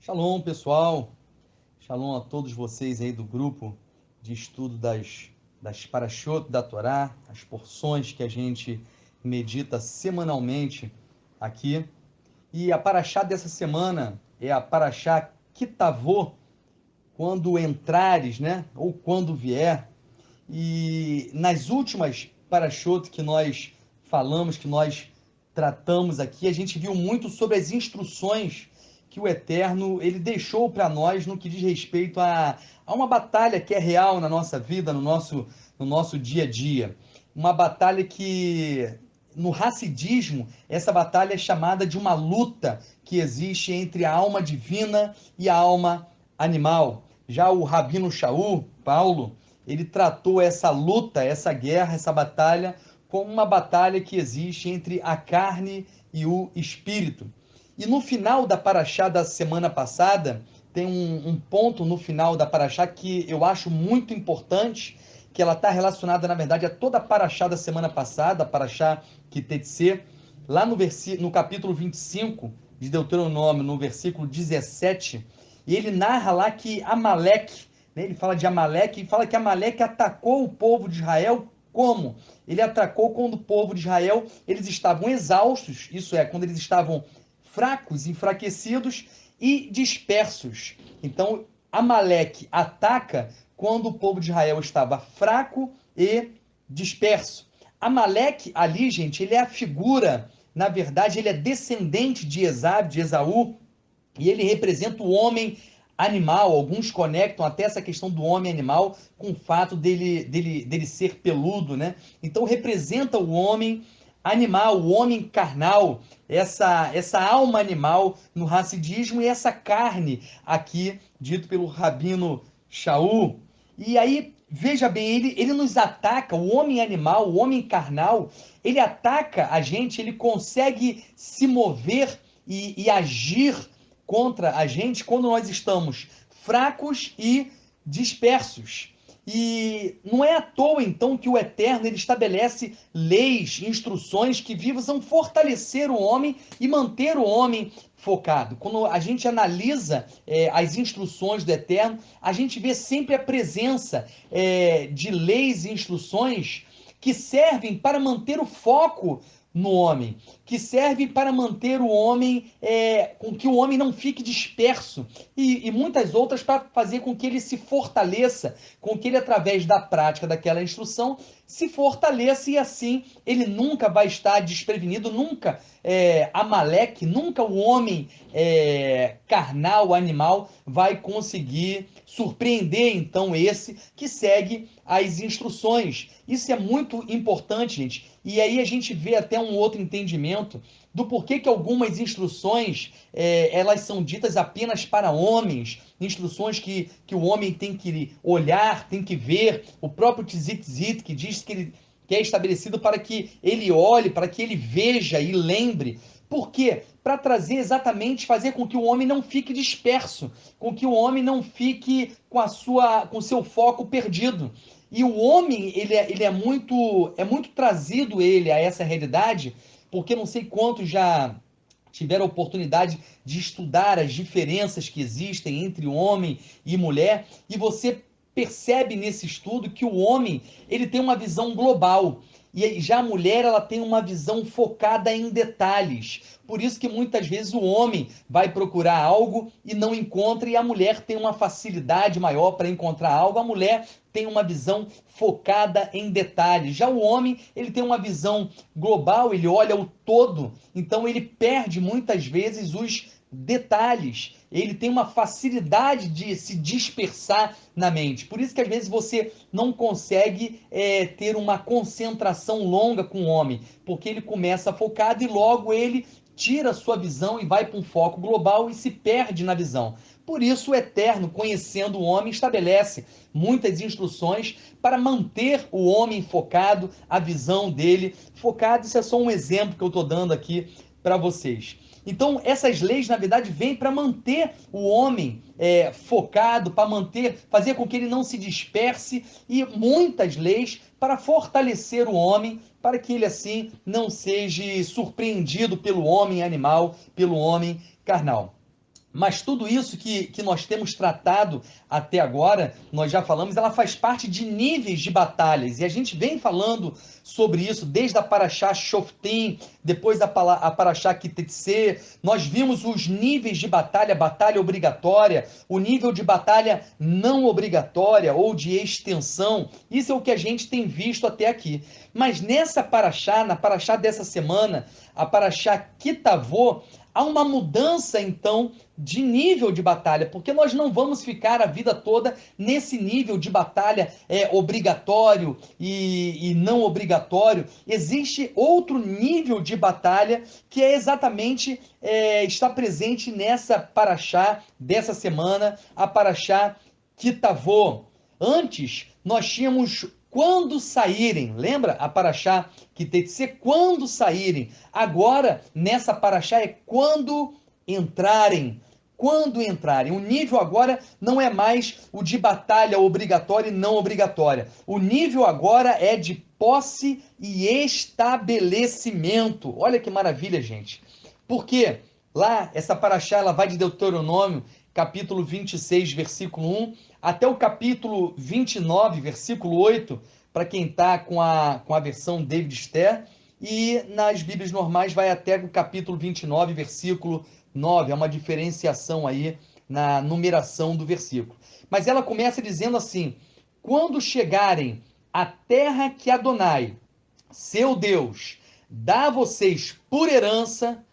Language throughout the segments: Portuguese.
Shalom, pessoal. Shalom a todos vocês aí do grupo de estudo das Parashot da Torá, as porções que a gente medita semanalmente aqui. E a Parashá dessa semana é a Parashá Kitavô, quando entrares, né? Ou quando vier. E nas últimas Parashot que nós falamos, que nós tratamos aqui, a gente viu muito sobre as instruções que o Eterno ele deixou para nós no que diz respeito a uma batalha que é real na nossa vida, no nosso dia a dia. Uma batalha que, no Hassidismo, essa batalha é chamada de uma luta que existe entre a alma divina e a alma animal. Já o Rabino Shaul, Paulo, ele tratou essa luta, essa guerra, essa batalha, como uma batalha que existe entre a carne e o espírito. E no final da Paraxá da semana passada, tem um ponto no final da Paraxá que eu acho muito importante, que ela está relacionada, na verdade, a toda a Paraxá da semana passada, a Paraxá Kitetsê, lá no capítulo 25 de Deuteronômio, no versículo 17, e ele narra lá que Amaleque, né, ele fala de Amaleque, e fala que Amaleque atacou o povo de Israel como? Ele atacou quando o povo de Israel, eles estavam exaustos, isso é, quando eles estavam fracos, enfraquecidos e dispersos. Então, Amaleque ataca quando o povo de Israel estava fraco e disperso. Amaleque ali, gente, ele é a figura, na verdade, ele é descendente de Esaú, e ele representa o homem animal. Alguns conectam até essa questão do homem animal com o fato dele ser peludo, né? Então representa o homem animal, o homem carnal, essa alma animal no racidismo e essa carne aqui, dito pelo Rabino Shaul. E aí, veja bem, ele nos ataca, o homem animal, o homem carnal, ele ataca a gente, ele consegue se mover e agir contra a gente quando nós estamos fracos e dispersos. E não é à toa, então, que o Eterno ele estabelece leis, instruções que visam fortalecer o homem e manter o homem focado. Quando a gente analisa as instruções do Eterno, a gente vê sempre a presença de leis e instruções que servem para manter o foco no homem, que servem para manter o homem, com que o homem não fique disperso, e muitas outras para fazer com que ele se fortaleça, com que ele, através da prática daquela instrução, se fortaleça e assim ele nunca vai estar desprevenido, nunca Amaleque, nunca o homem carnal, animal, vai conseguir surpreender então esse que segue as instruções. Isso é muito importante, gente. E aí a gente vê até um outro entendimento do porquê que algumas instruções elas são ditas apenas para homens, instruções que o homem tem que olhar, tem que ver. O próprio Tzitzit, que diz que é estabelecido para que ele olhe, para que ele veja e lembre. Por quê? Para trazer exatamente, fazer com que o homem não fique disperso, com que o homem não fique com seu foco perdido. E o homem, ele é muito trazido ele a essa realidade, porque não sei quantos já tiveram a oportunidade de estudar as diferenças que existem entre homem e mulher, e você percebe nesse estudo que o homem, ele tem uma visão global, e já a mulher, ela tem uma visão focada em detalhes. Por isso que muitas vezes o homem vai procurar algo e não encontra, e a mulher tem uma facilidade maior para encontrar algo. A mulher tem uma visão focada em detalhes. Já o homem, ele tem uma visão global, ele olha o todo, então ele perde muitas vezes os detalhes. Ele tem uma facilidade de se dispersar na mente. Por isso que às vezes você não consegue ter uma concentração longa com o homem, porque ele começa focado e logo ele tira a sua visão e vai para um foco global e se perde na visão. Por isso o Eterno, conhecendo o homem, estabelece muitas instruções para manter o homem focado, a visão dele focada. Isso é só um exemplo que eu estou dando aqui para vocês. Então, essas leis, na verdade, vêm para manter o homem focado, para fazer com que ele não se disperse, e muitas leis para fortalecer o homem, para que ele, assim, não seja surpreendido pelo homem animal, pelo homem carnal. Mas tudo isso que nós temos tratado até agora, nós já falamos, ela faz parte de níveis de batalhas. E a gente vem falando sobre isso desde a Parashá Shoftim, depois a Parashá Kitetse. Nós vimos os níveis de batalha, batalha obrigatória, o nível de batalha não obrigatória ou de extensão. Isso é o que a gente tem visto até aqui. Mas nessa Parashá, na Parashá dessa semana, a Parashá Kitavô, há uma mudança, então, de nível de batalha, porque nós não vamos ficar a vida toda nesse nível de batalha obrigatório e não obrigatório. Existe outro nível de batalha que é exatamente está presente nessa paraxá dessa semana, a paraxá Kitavô. Antes, nós tínhamos quando saírem, lembra a paraxá que tem que ser quando saírem. Agora, nessa paraxá é quando entrarem. Quando entrarem. O nível agora não é mais o de batalha obrigatória e não obrigatória. O nível agora é de posse e estabelecimento. Olha que maravilha, gente. Porque lá, essa paraxá, ela vai de Deuteronômio, capítulo 26, versículo 1, até o capítulo 29, versículo 8, para quem está com a versão David Ster, e nas Bíblias normais vai até o capítulo 29, versículo 9, é uma diferenciação aí na numeração do versículo. Mas ela começa dizendo assim: quando chegarem à terra que Adonai, seu Deus, dá a vocês por herança,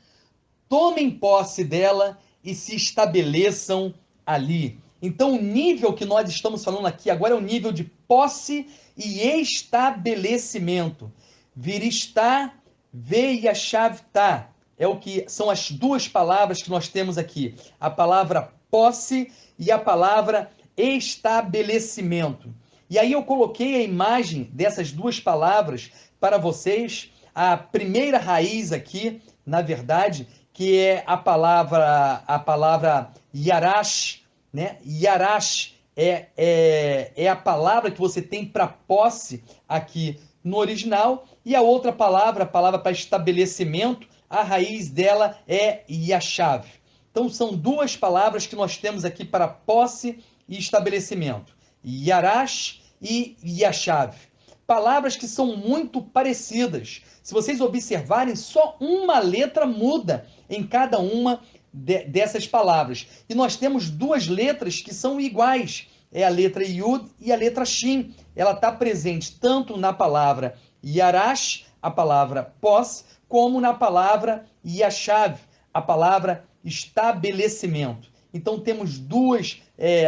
tomem posse dela e se estabeleçam ali. Então, o nível que nós estamos falando aqui agora é o nível de posse e estabelecimento. Viristá, veiachavtá. É o que são as duas palavras que nós temos aqui. A palavra posse e a palavra estabelecimento. E aí eu coloquei a imagem dessas duas palavras para vocês. A primeira raiz aqui, na verdade, que é a palavra yarash, né? Yarash é a palavra que você tem para posse aqui no original, e a outra palavra, a palavra para estabelecimento, a raiz dela é yashav. Então são duas palavras que nós temos aqui para posse e estabelecimento. Yarash e yashav. Palavras que são muito parecidas. Se vocês observarem, só uma letra muda em cada uma dessas palavras. E nós temos duas letras que são iguais. É a letra Yud e a letra Shin. Ela está presente tanto na palavra Yarash, a palavra pós, como na palavra Yashav, a palavra estabelecimento. Então temos duas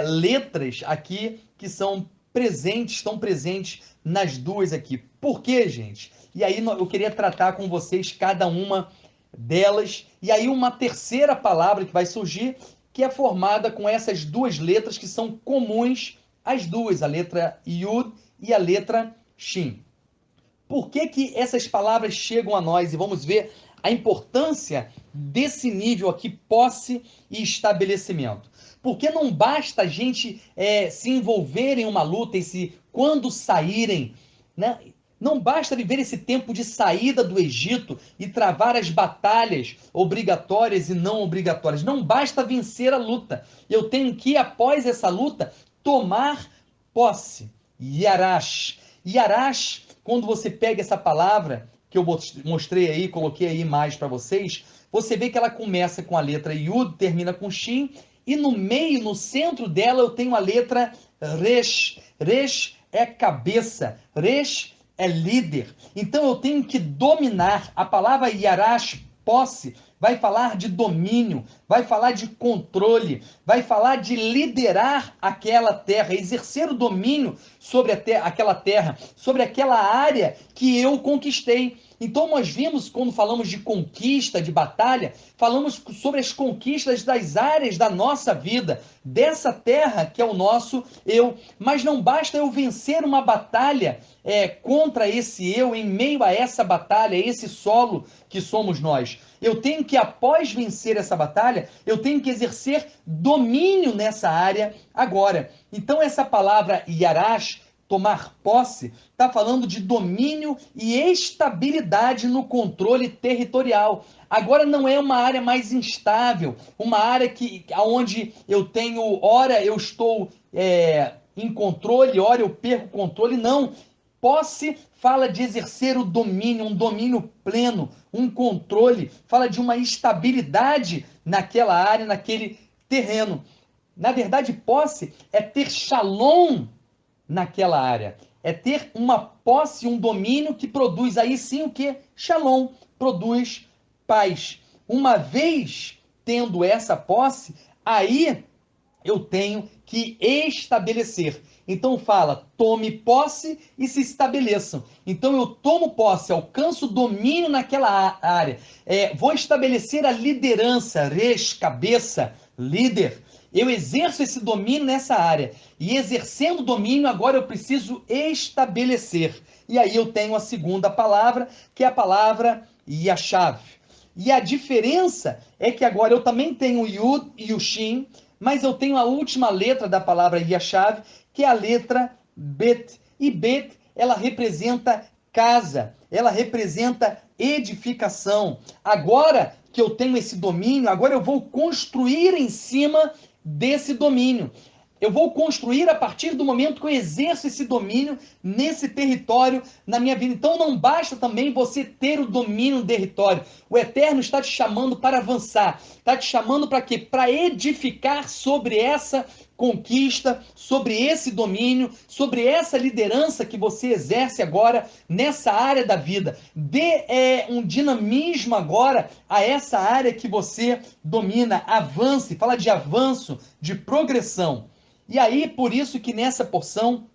letras aqui que são presentes, estão presentes nas duas aqui. Por quê, gente? E aí eu queria tratar com vocês cada uma delas. E aí uma terceira palavra que vai surgir, que é formada com essas duas letras que são comuns às duas, a letra Yud e a letra Shin. Por que que essas palavras chegam a nós? E vamos ver a importância desse nível aqui, posse e estabelecimento. Porque não basta a gente se envolver em uma luta e quando saírem, né? Não basta viver esse tempo de saída do Egito e travar as batalhas obrigatórias e não obrigatórias. Não basta vencer a luta. Eu tenho que, após essa luta, tomar posse. Yarash. Yarash, quando você pega essa palavra, que eu mostrei aí, coloquei aí mais para vocês, você vê que ela começa com a letra Yud, termina com Shin, e no meio, no centro dela, eu tenho a letra Resh. Resh é cabeça. Resh é líder. Então eu tenho que dominar. A palavra Yarash, posse, vai falar de domínio, vai falar de controle, vai falar de liderar aquela terra, exercer o domínio sobre aquela terra, sobre aquela área que eu conquistei. Então nós vimos, quando falamos de conquista, de batalha, falamos sobre as conquistas das áreas da nossa vida, dessa terra que é o nosso eu. Mas não basta eu vencer uma batalha contra esse eu, em meio a essa batalha, esse solo que somos nós. Eu tenho que, após vencer essa batalha, eu tenho que exercer domínio nessa área agora. Então essa palavra Yarash, tomar posse, está falando de domínio e estabilidade no controle territorial. Agora não é uma área mais instável, uma área onde eu tenho, ora eu estou em controle, ora eu perco o controle, não. Posse fala de exercer o domínio, um domínio pleno, um controle, fala de uma estabilidade naquela área, naquele terreno. Na verdade, posse é ter shalom naquela área. É ter uma posse, um domínio que produz aí sim o que? Shalom, produz paz. Uma vez tendo essa posse, aí eu tenho que estabelecer. Então fala, tome posse e se estabeleçam. Então eu tomo posse, alcanço domínio naquela área. Vou estabelecer a liderança, cabeça, líder. Eu exerço esse domínio nessa área. E exercendo o domínio, agora eu preciso estabelecer. E aí eu tenho a segunda palavra, que é a palavra Yashav. E a diferença é que agora eu também tenho o Yud e o Shin, mas eu tenho a última letra da palavra Yashav, que é a letra Bet. E Bet, ela representa casa, ela representa edificação. Agora que eu tenho esse domínio, agora eu vou construir em cima desse domínio. Eu vou construir a partir do momento que eu exerço esse domínio nesse território na minha vida. Então não basta também você ter o domínio no território. O Eterno está te chamando para avançar. Está te chamando para quê? Para edificar sobre essa conquista, sobre esse domínio, sobre essa liderança que você exerce agora nessa área da vida. Dê um dinamismo agora a essa área que você domina. Avance, fala de avanço, de progressão. E aí, por isso que nessa porção,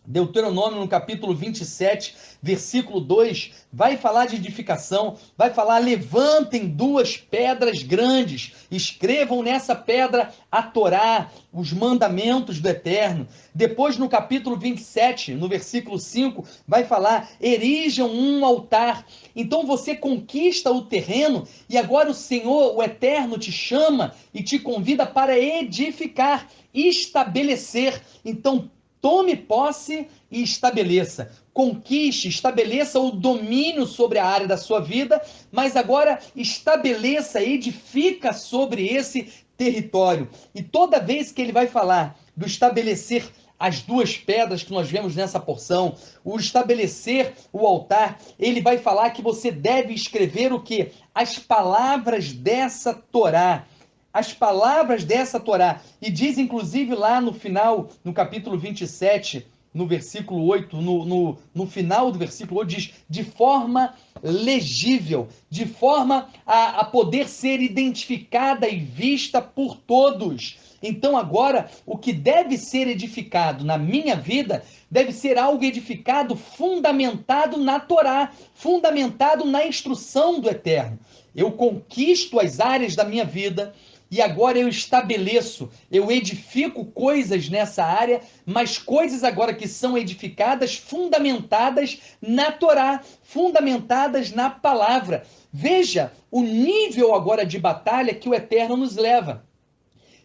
Deuteronômio, no capítulo 27, versículo 2, vai falar de edificação, vai falar, levantem duas pedras grandes, escrevam nessa pedra a Torá, os mandamentos do Eterno. Depois, no capítulo 27, no versículo 5, vai falar, erijam um altar. Então você conquista o terreno e agora o Senhor, o Eterno, te chama e te convida para edificar, estabelecer. Então, tome posse e estabeleça. Conquiste, estabeleça o domínio sobre a área da sua vida, mas agora estabeleça, edifica sobre esse território. E toda vez que ele vai falar do estabelecer as duas pedras que nós vemos nessa porção, o estabelecer o altar, ele vai falar que você deve escrever o quê? As palavras dessa Torá. As palavras dessa Torá. E diz, inclusive, lá no final, no capítulo 27, no versículo 8, no final do versículo 8, diz, de forma legível, de forma a poder ser identificada e vista por todos. Então, agora, o que deve ser edificado na minha vida deve ser algo edificado, fundamentado na Torá, fundamentado na instrução do Eterno. Eu conquisto as áreas da minha vida, e agora eu estabeleço, eu edifico coisas nessa área, mas coisas agora que são edificadas, fundamentadas na Torá, fundamentadas na palavra. Veja o nível agora de batalha que o Eterno nos leva.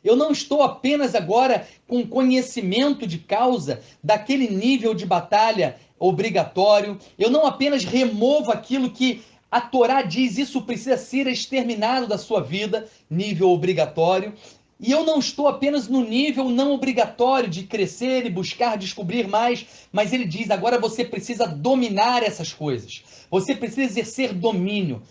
Eu não estou apenas agora com conhecimento de causa daquele nível de batalha obrigatório. Eu não apenas removo aquilo que a Torá diz, isso precisa ser exterminado da sua vida, nível obrigatório. E eu não estou apenas no nível não obrigatório de crescer e buscar descobrir mais, mas ele diz, agora você precisa dominar essas coisas. Você precisa exercer domínio.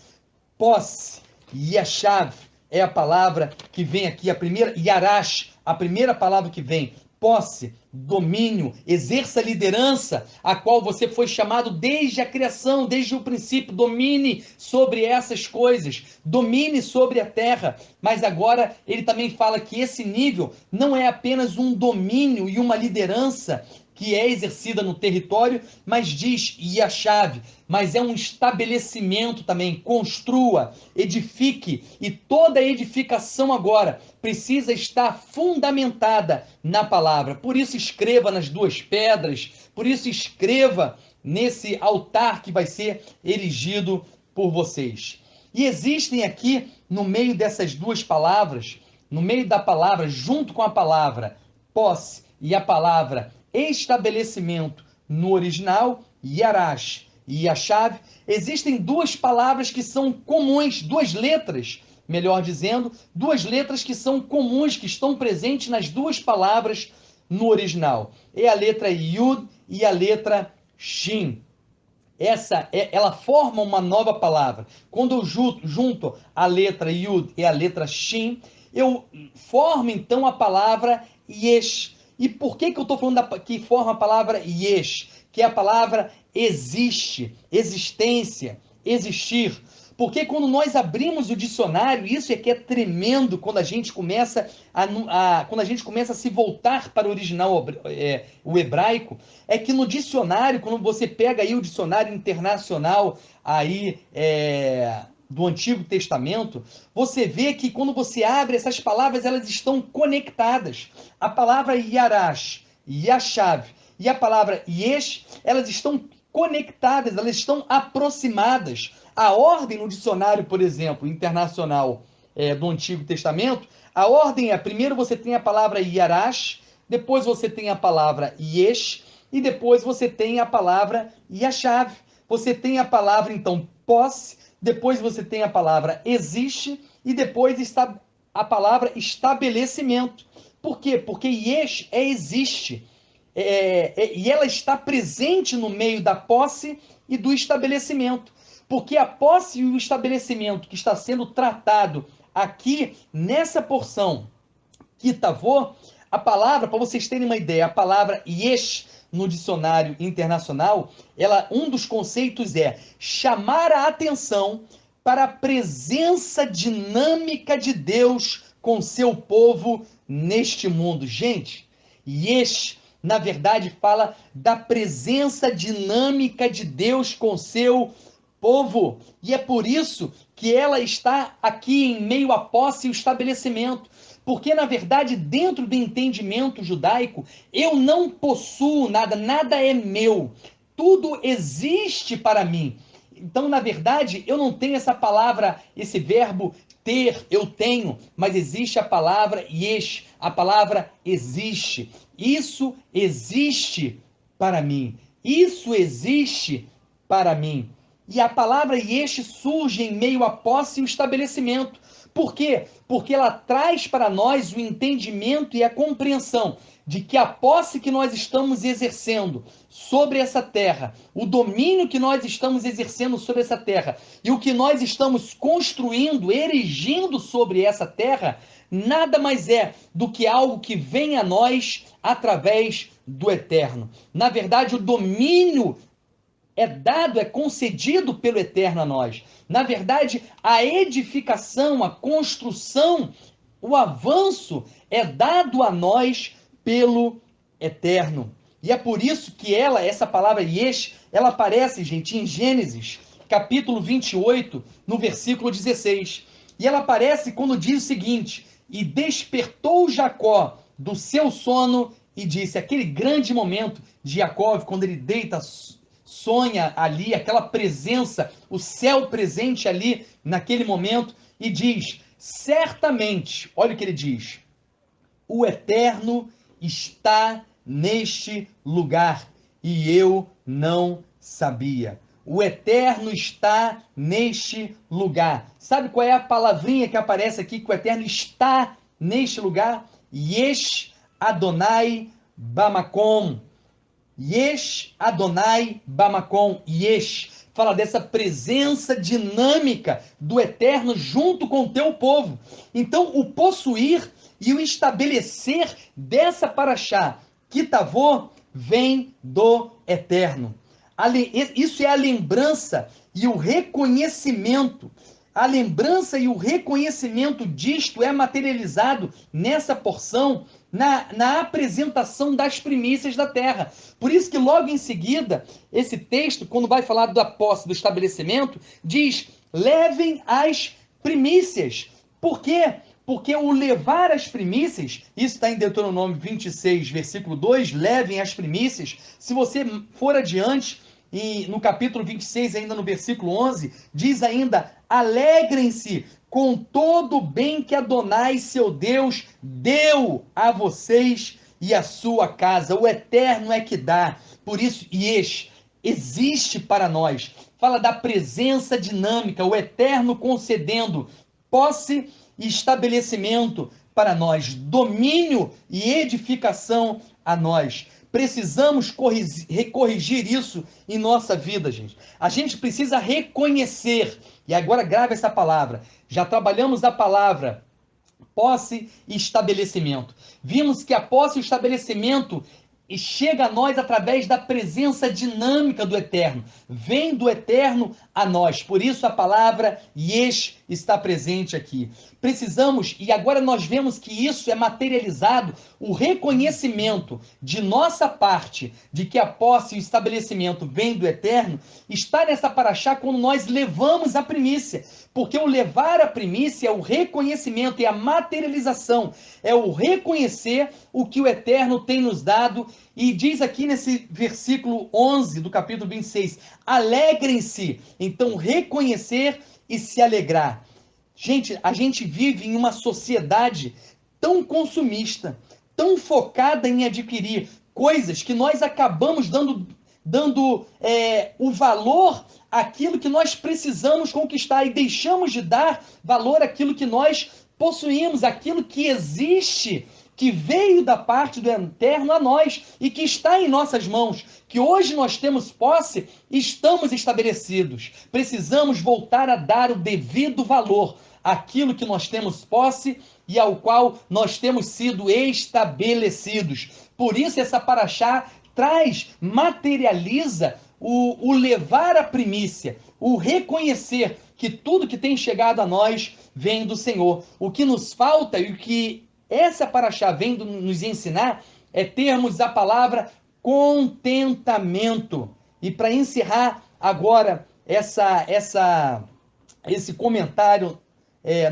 Posse, Yashav é a palavra que vem aqui, a primeira, Yarash, a primeira palavra que vem, posse, domínio, exerça liderança, a qual você foi chamado desde a criação, desde o princípio, domine sobre essas coisas, domine sobre a terra, mas agora ele também fala que esse nível não é apenas um domínio e uma liderança que é exercida no território, mas diz Yashav, mas é um estabelecimento também, construa, edifique, e toda edificação agora precisa estar fundamentada na palavra. Por isso escreva nas duas pedras, por isso escreva nesse altar que vai ser erigido por vocês. E existem aqui, no meio dessas duas palavras, no meio da palavra, junto com a palavra posse e a palavra estabelecimento no original, Yarash e Yashav, existem duas palavras que são comuns, duas letras, melhor dizendo, duas letras que são comuns, que estão presentes nas duas palavras no original. É a letra Yud e a letra Shin. Ela forma uma nova palavra. Quando eu junto a letra Yud e a letra Shin, eu formo então a palavra Yesh. E por que eu estou falando que forma a palavra Yesh? Que é a palavra existe, existência, existir. Porque quando nós abrimos o dicionário, isso é que é tremendo quando a gente começa quando a gente começa a se voltar para o original, o hebraico, é que no dicionário, quando você pega aí o dicionário internacional aí, do Antigo Testamento, você vê que quando você abre essas palavras, elas estão conectadas. A palavra Yarash, Yashav e a palavra Yesh, elas estão conectadas, elas estão aproximadas. A ordem no dicionário, por exemplo, internacional, do Antigo Testamento, a ordem é, primeiro você tem a palavra Yarash, depois você tem a palavra Yesh, e depois você tem a palavra Yashav. Você tem a palavra, então, posse, depois você tem a palavra existe, e depois está a palavra estabelecimento. Por quê? Porque Yesh existe. E ela está presente no meio da posse e do estabelecimento. Porque a posse e o estabelecimento que está sendo tratado aqui nessa porção Kitavô, a palavra, para vocês terem uma ideia, a palavra Yesh no dicionário internacional, um dos conceitos é chamar a atenção para a presença dinâmica de Deus com seu povo neste mundo. Gente, Yesh, na verdade, fala da presença dinâmica de Deus com seu povo. E é por isso que ela está aqui em meio à posse e o estabelecimento. Porque, na verdade, dentro do entendimento judaico, eu não possuo nada, nada é meu. Tudo existe para mim. Então, na verdade, eu não tenho essa palavra, esse verbo ter, eu tenho, mas existe a palavra yesh, a palavra existe. Isso existe para mim. Isso existe para mim. E a palavra yesh surge em meio à posse e o estabelecimento. Por quê? Porque ela traz para nós o entendimento e a compreensão de que a posse que nós estamos exercendo sobre essa terra, o domínio que nós estamos exercendo sobre essa terra e o que nós estamos construindo, erigindo sobre essa terra, nada mais é do que algo que vem a nós através do eterno. Na verdade, o domínio é dado, é concedido pelo Eterno a nós. Na verdade, a edificação, a construção, o avanço é dado a nós pelo Eterno. E é por isso que essa palavra Yesh, ela aparece, gente, em Gênesis, capítulo 28, no versículo 16. E ela aparece quando diz o seguinte: e despertou Jacó do seu sono e disse, aquele grande momento de Jacó, quando ele deita, sonha ali, aquela presença, o céu presente ali naquele momento, e diz, certamente, olha o que ele diz, o Eterno está neste lugar, e eu não sabia. O Eterno está neste lugar. Sabe qual é a palavrinha que aparece aqui, que o Eterno está neste lugar? Yesh Adonai Bamakom. Yesh Adonai Bamakom. Yesh fala dessa presença dinâmica do Eterno junto com o teu povo. Então, o possuir e o estabelecer dessa paraxá, Kitavô, vem do Eterno. Isso é a lembrança e o reconhecimento. A lembrança e o reconhecimento disto é materializado nessa porção, na apresentação das primícias da terra. Por isso que logo em seguida, esse texto, quando vai falar da posse, do estabelecimento, diz, levem as primícias. Por quê? Porque o levar as primícias, isso está em Deuteronômio 26, versículo 2, levem as primícias. Se você for adiante, e no capítulo 26, ainda no versículo 11, diz ainda, alegrem-se com todo o bem que Adonai, seu Deus, deu a vocês e a sua casa. O Eterno é que dá. Por isso, existe para nós. Fala da presença dinâmica, o Eterno concedendo posse e estabelecimento para nós, domínio e edificação a nós. Precisamos corrigir isso em nossa vida, gente. A gente precisa reconhecer, e agora grave essa palavra. Já trabalhamos a palavra posse e estabelecimento. Vimos que a posse e o estabelecimento chega a nós através da presença dinâmica do Eterno. Vem do Eterno a nós. Por isso a palavra Yesh está presente aqui. Precisamos, e agora nós vemos que isso é materializado, o reconhecimento de nossa parte, de que a posse e o estabelecimento vem do Eterno, está nessa paraxá quando nós levamos a primícia. Porque o levar a primícia é o reconhecimento, é a materialização, é o reconhecer o que o Eterno tem nos dado. E diz aqui nesse versículo 11 do capítulo 26, alegrem-se. Então, reconhecer e se alegrar. Gente, a gente vive em uma sociedade tão consumista, tão focada em adquirir coisas que nós acabamos dando o valor àquilo que nós precisamos conquistar e deixamos de dar valor àquilo que nós possuímos, aquilo que existe, que veio da parte do Eterno a nós e que está em nossas mãos, que hoje nós temos posse e estamos estabelecidos. Precisamos voltar a dar o devido valor àquilo que nós temos posse e ao qual nós temos sido estabelecidos. Por isso essa paraxá materializa o levar a primícia, o reconhecer que tudo que tem chegado a nós vem do Senhor. O que nos falta e o que essa paraxá vem nos ensinar é termos a palavra contentamento. E para encerrar agora esse comentário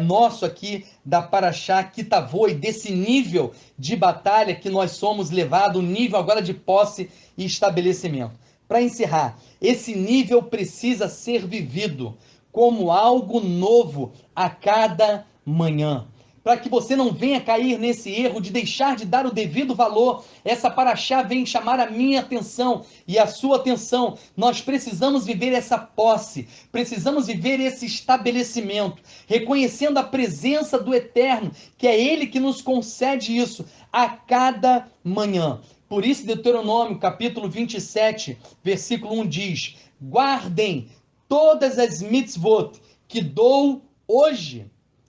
nosso aqui da paraxá Kitavoi, desse nível de batalha que nós somos levados, um nível agora de posse e estabelecimento. Para encerrar, esse nível precisa ser vivido como algo novo a cada manhã. Para que você não venha cair nesse erro de deixar de dar o devido valor, essa paraxá vem chamar a minha atenção e a sua atenção. Nós precisamos viver essa posse, precisamos viver esse estabelecimento, reconhecendo a presença do Eterno, que é Ele que nos concede isso a cada manhã. Por isso, Deuteronômio, capítulo 27, versículo 1 diz: guardem todas as mitzvot que dou hoje.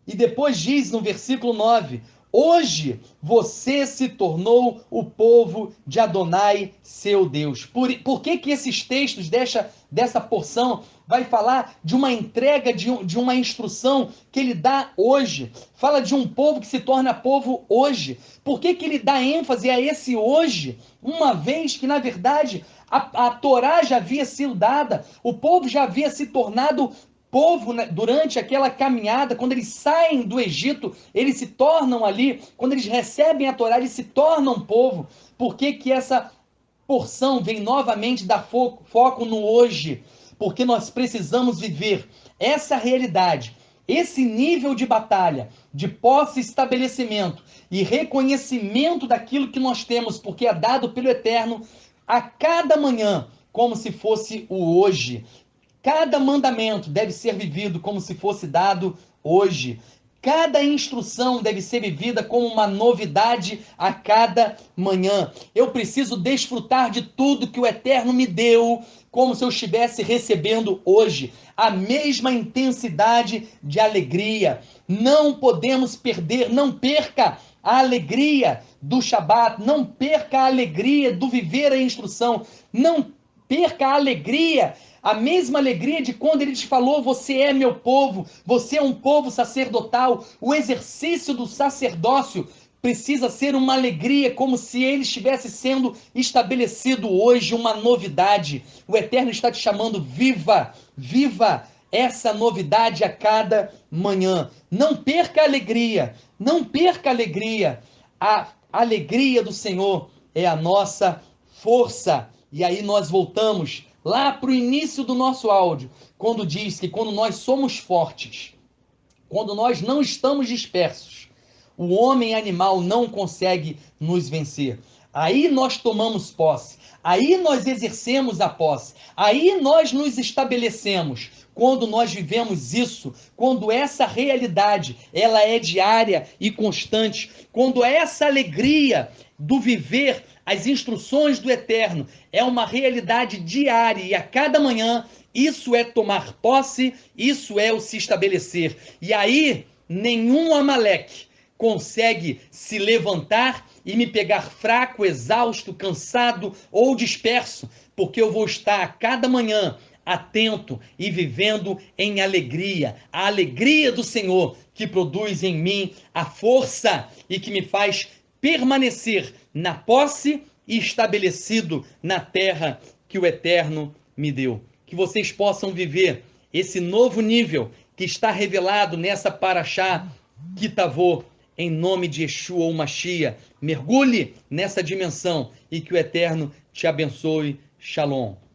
E depois diz no versículo 9, hoje você se tornou o povo de Adonai, seu Deus. Por que esses textos dessa porção vai falar de uma entrega, de uma instrução que ele dá hoje? Fala de um povo que se torna povo hoje. Por que ele dá ênfase a esse hoje? Uma vez que, na verdade, a Torá já havia sido dada, o povo já havia se tornado povo, né, durante aquela caminhada, quando eles saem do Egito, eles se tornam ali, quando eles recebem a Torá, eles se tornam povo. Por que essa porção vem novamente dar foco no hoje? Porque nós precisamos viver essa realidade, esse nível de batalha, de posse e estabelecimento e reconhecimento daquilo que nós temos, porque é dado pelo Eterno a cada manhã, como se fosse o hoje. Cada mandamento deve ser vivido como se fosse dado hoje. Cada instrução deve ser vivida como uma novidade a cada manhã. Eu preciso desfrutar de tudo que o Eterno me deu, como se eu estivesse recebendo hoje. A mesma intensidade de alegria. Não podemos perder, não perca a alegria do Shabat, não perca a alegria do viver a instrução, não perca a alegria, a mesma alegria de quando ele te falou: você é meu povo, você é um povo sacerdotal. O exercício do sacerdócio precisa ser uma alegria, como se ele estivesse sendo estabelecido hoje, uma novidade. O Eterno está te chamando: viva, viva essa novidade a cada manhã. Não perca a alegria, não perca a alegria. A alegria do Senhor é a nossa força. E aí nós voltamos lá para o início do nosso áudio, quando diz que quando nós somos fortes, quando nós não estamos dispersos, o homem animal não consegue nos vencer. Aí nós tomamos posse, aí nós exercemos a posse, aí nós nos estabelecemos. Quando nós vivemos isso, quando essa realidade ela é diária e constante, quando essa alegria do viver as instruções do Eterno é uma realidade diária e a cada manhã, isso é tomar posse, isso é o se estabelecer. E aí, nenhum Amaleque consegue se levantar e me pegar fraco, exausto, cansado ou disperso, porque eu vou estar a cada manhã atento e vivendo em alegria, a alegria do Senhor que produz em mim a força e que me faz permanecer na posse e estabelecido na terra que o Eterno me deu. Que vocês possam viver esse novo nível que está revelado nessa paraxá Kitavô, em nome de Yeshua ou Mashiach. Mergulhe nessa dimensão e que o Eterno te abençoe. Shalom.